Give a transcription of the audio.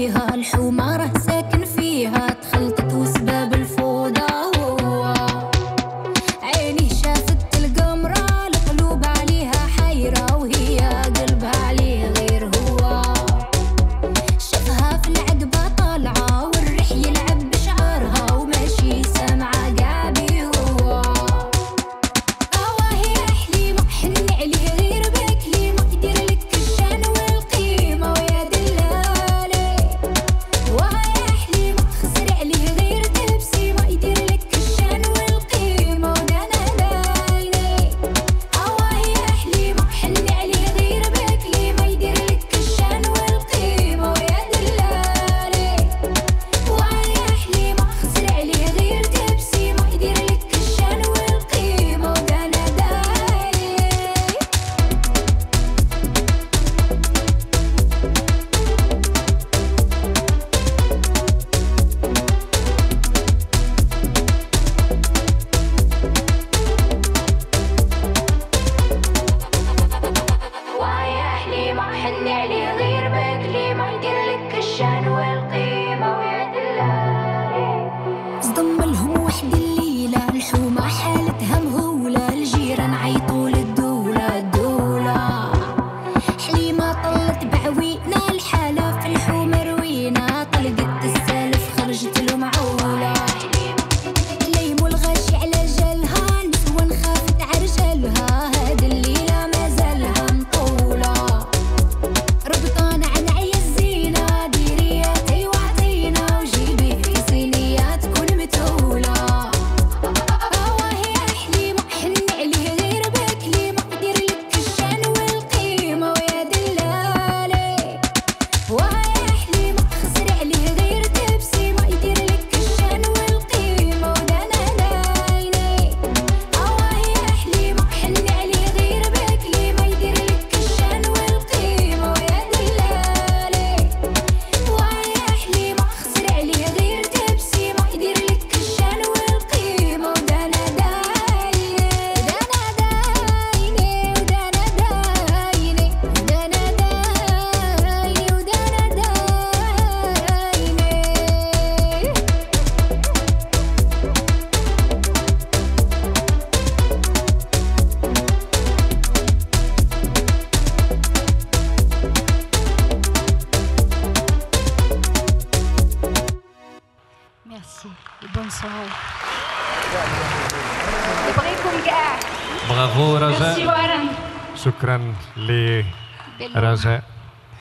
فيها الحمار ساكن فيها تخلطت وسباب الفوضى هو عيني شافت القمرة القلوب عليها حيرة وهي قلبها عليه غير هو شافها في العقبة طالعة والريح يلعب بشعرها وماشي سامعة قابي هو هي حليمة حن عليه غير بكلي ما قدر لك الشان والقيمة ويا دلالي وهي حليمة تخسر عليه غير تبسي ما يدير لك الشان والقيمة ودانا دايني هي حليمة حن عليه غير بكلي ما يدير لك الشان والقيمة ويا دلالي وهي حليمة تخسر عليه غير تبسي ما يدير لك الشان والقيمة ودانا دايني وهي حليمة حن عليه غير بكلي ما يدير لك الشان والقيمة ويا دلالي صدم لهم وحد الليلة الحومة حالتها مهولة الجيران عيطوا للدولة الدولة حليمة طلت بعوينا الحالة في الحومة روينة طلقت السالف خرجت له معولة ليمو الغاشي على جالها نسوان خافت عرجالها هاد الليلة ما زالها مطولة ربطانة عن عيا الزينة ديرياتي وعطينا وجيبي في صينية تكون متولة هي حليمة حن عليه غير بكلي ما قدر لك الشان والقيمة ويا دلالي وهي حليمة تخسر عليه غير تبسي ما يدير لك الشان والقيمة ودانا دايني هي حليمة حن عليه غير بكلي ما يدير لك الشان والقيمة ويا دلالي وهي حليمة تخسر عليه غير تبسي ما يدير لك الشان والقيمة ودانا دايني ودانا دايني ودانا دايني ودانا دايني ودانا ميرسي وبون سواري نبغيكم كاع برافو ميرسي رجاء. وارن شكرا لرجاء.